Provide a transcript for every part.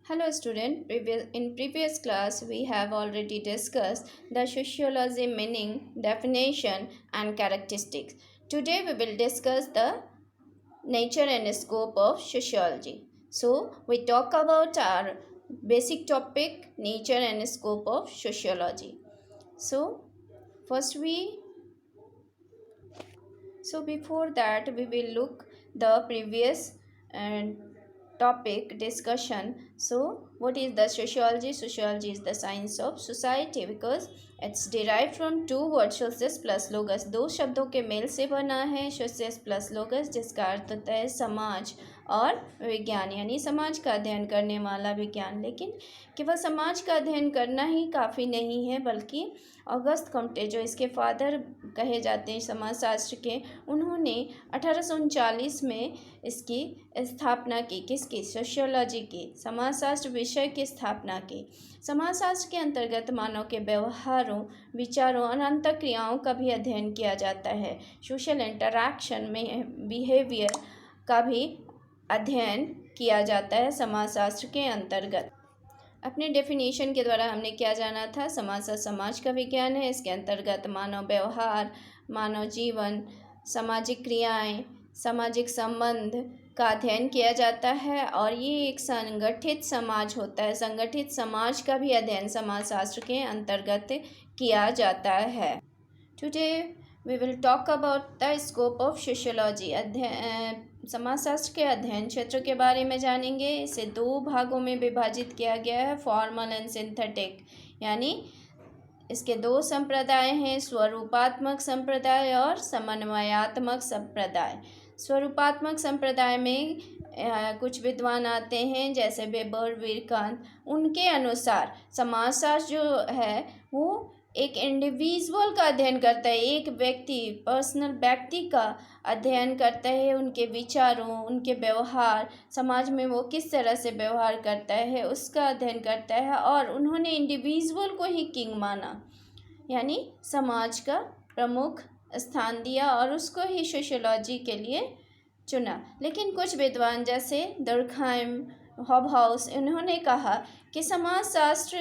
Hello student, in previous class we have already discussed the sociology meaning, definition and characteristics. Today we will discuss the nature and scope of sociology. So we talk about our basic topic, nature and scope of sociology. So first before that we will look the previous and topic discussion. So what is the sociology? Sociology is the science of society because it's derived from two words socius plus logos. दो शब्दों के mail से बना है सोसियस plus लोगस, जिसका अर्थ होता है समाज और विज्ञान, यानी समाज का अध्ययन करने वाला विज्ञान. लेकिन केवल समाज का अध्ययन करना ही काफ़ी नहीं है, बल्कि ऑगस्ट कॉम्टे जो इसके फादर कहे जाते हैं समाजशास्त्र के, उन्होंने 1839 में इसकी स्थापना की. किसकी? सोशियोलॉजी की, समाजशास्त्र विषय की स्थापना की. समाजशास्त्र के अंतर्गत मानव के व्यवहारों, विचारों और अंतःक्रियाओं का भी अध्ययन किया जाता है. सोशल इंटरैक्शन में बिहेवियर का भी अध्ययन किया जाता है समाजशास्त्र के अंतर्गत. अपने डेफिनेशन के द्वारा हमने क्या जाना था? समाजशास्त्र समाज का विज्ञान है. इसके अंतर्गत मानव व्यवहार, मानव जीवन, सामाजिक क्रियाएं, सामाजिक संबंध का अध्ययन किया जाता है और ये एक संगठित समाज होता है. संगठित समाज का भी अध्ययन समाजशास्त्र के अंतर्गत किया जाता है. Today we will talk about the scope of sociology. समाजशास्त्र के अध्ययन क्षेत्र के बारे में जानेंगे. इसे दो भागों में विभाजित किया गया है, फॉर्मल एंड सिंथेटिक. यानी इसके दो संप्रदाय हैं, स्वरूपात्मक संप्रदाय और समन्वयात्मक संप्रदाय. स्वरूपात्मक संप्रदाय में कुछ विद्वान आते हैं जैसे वेबर, विरकांत. उनके अनुसार समाजशास्त्र जो है वो एक इंडिविजुअल का अध्ययन करता है, एक व्यक्ति, पर्सनल व्यक्ति का अध्ययन करता है, उनके विचारों, उनके व्यवहार, समाज में वो किस तरह से व्यवहार करता है उसका अध्ययन करता है. और उन्होंने इंडिविजुअल को ही किंग माना, यानी समाज का प्रमुख स्थान दिया और उसको ही सोशियोलॉजी के लिए चुना. लेकिन कुछ विद्वान जैसे दुर्कहाइम, हॉबहाउस, इन्होंने कहा कि समाजशास्त्र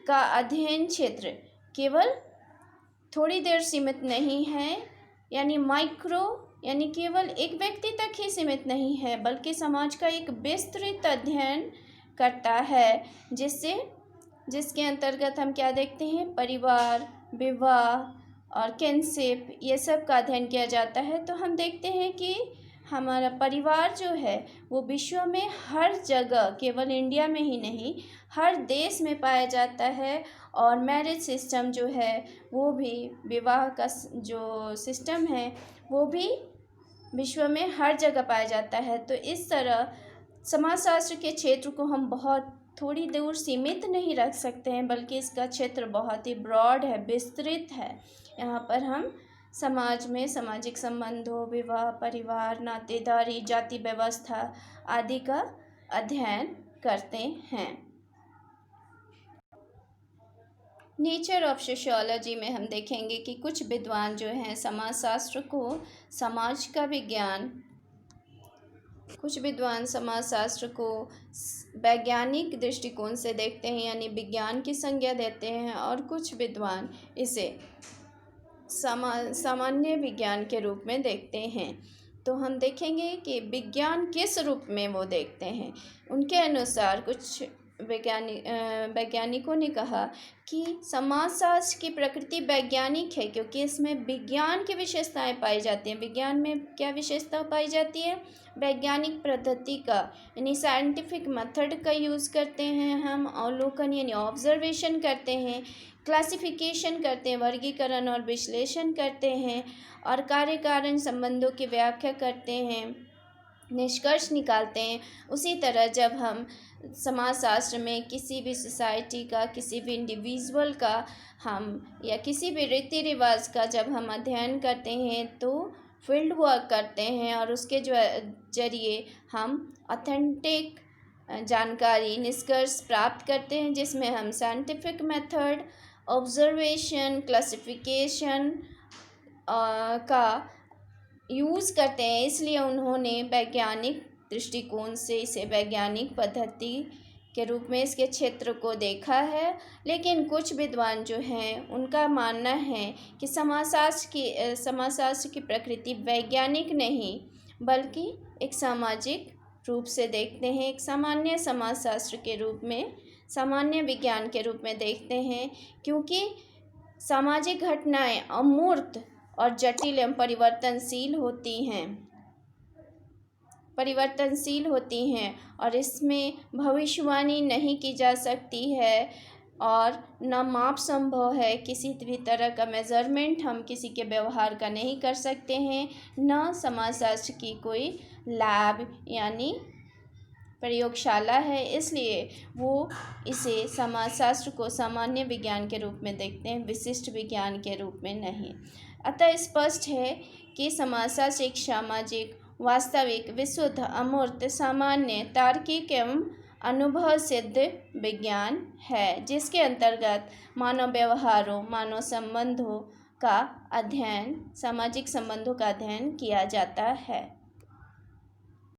का अध्ययन क्षेत्र केवल थोड़ी देर सीमित नहीं है, यानी माइक्रो, यानी केवल एक व्यक्ति तक ही सीमित नहीं है, बल्कि समाज का एक विस्तृत अध्ययन करता है, जिसके अंतर्गत हम क्या देखते हैं? परिवार, विवाह और किनशिप, ये सब का अध्ययन किया जाता है. तो हम देखते हैं कि हमारा परिवार जो है वो विश्व में हर जगह, केवल इंडिया में ही नहीं, हर देश में पाया जाता है. और मैरिज सिस्टम जो है वो भी, विवाह का जो सिस्टम है वो भी विश्व में हर जगह पाया जाता है. तो इस तरह समाजशास्त्र के क्षेत्र को हम बहुत थोड़ी दूर सीमित नहीं रख सकते हैं, बल्कि इसका क्षेत्र बहुत ही ब्रॉड है, विस्तृत है. यहाँ पर हम समाज में सामाजिक संबंधों, विवाह, परिवार, नातेदारी, जाति व्यवस्था आदि का अध्ययन करते हैं. नेचर ऑफ सोशियोलॉजी में हम देखेंगे कि कुछ विद्वान जो हैं समाजशास्त्र को समाज का विज्ञान, कुछ विद्वान समाजशास्त्र को वैज्ञानिक दृष्टिकोण से देखते हैं, यानी विज्ञान की संज्ञा देते हैं, और कुछ विद्वान इसे सामान्य विज्ञान के रूप में देखते हैं. तो हम देखेंगे कि विज्ञान किस रूप में वो देखते हैं. उनके अनुसार कुछ वैज्ञानिकों ने कहा कि समाजशास्त्र की प्रकृति वैज्ञानिक है, क्योंकि इसमें विज्ञान की विशेषताएं पाई जाती हैं. विज्ञान में क्या विशेषता पाई जाती है? वैज्ञानिक पद्धति का, यानी साइंटिफिक मेथड का यूज़ करते हैं हम. अवलोकन यानी ऑब्जर्वेशन करते हैं, क्लासिफिकेशन करते हैं, वर्गीकरण और विश्लेषण करते हैं, और कार्य कारण संबंधों की व्याख्या करते हैं, निष्कर्ष निकालते हैं. उसी तरह जब हम समाजशास्त्र में किसी भी सोसाइटी का, किसी भी इंडिविजुअल का हम, या किसी भी रीति रिवाज का जब हम अध्ययन करते हैं तो फील्ड वर्क करते हैं, और उसके जरिए हम ऑथेंटिक जानकारी, निष्कर्ष प्राप्त करते हैं, जिसमें हम साइंटिफिक मेथड, ऑब्जर्वेशन, क्लासिफिकेशन का यूज़ करते हैं. इसलिए उन्होंने वैज्ञानिक दृष्टिकोण से इसे वैज्ञानिक पद्धति के रूप में इसके क्षेत्र को देखा है। लेकिन कुछ विद्वान जो हैं उनका मानना है कि समाजशास्त्र की प्रकृति वैज्ञानिक नहीं बल्कि एक सामाजिक रूप से देखते हैं, एक सामान्य समाजशास्त्र के रूप में, सामान्य विज्ञान के रूप में देखते हैं, क्योंकि सामाजिक घटनाएं अमूर्त और जटिल एवं परिवर्तनशील होती हैं और इसमें भविष्यवाणी नहीं की जा सकती है और न माप संभव है। किसी भी तरह का मेज़रमेंट हम किसी के व्यवहार का नहीं कर सकते हैं, न समाजशास्त्र की कोई लैब यानी प्रयोगशाला है। इसलिए वो इसे समाजशास्त्र को सामान्य विज्ञान के रूप में देखते हैं, विशिष्ट विज्ञान के रूप में नहीं। अतः स्पष्ट है कि समाजशास्त्र एक सामाजिक, वास्तविक, विशुद्ध, अमूर्त, सामान्य, तार्किक एवं अनुभव सिद्ध विज्ञान है, जिसके अंतर्गत मानव व्यवहारों, मानव संबंधों का अध्ययन, सामाजिक संबंधों का अध्ययन किया जाता है।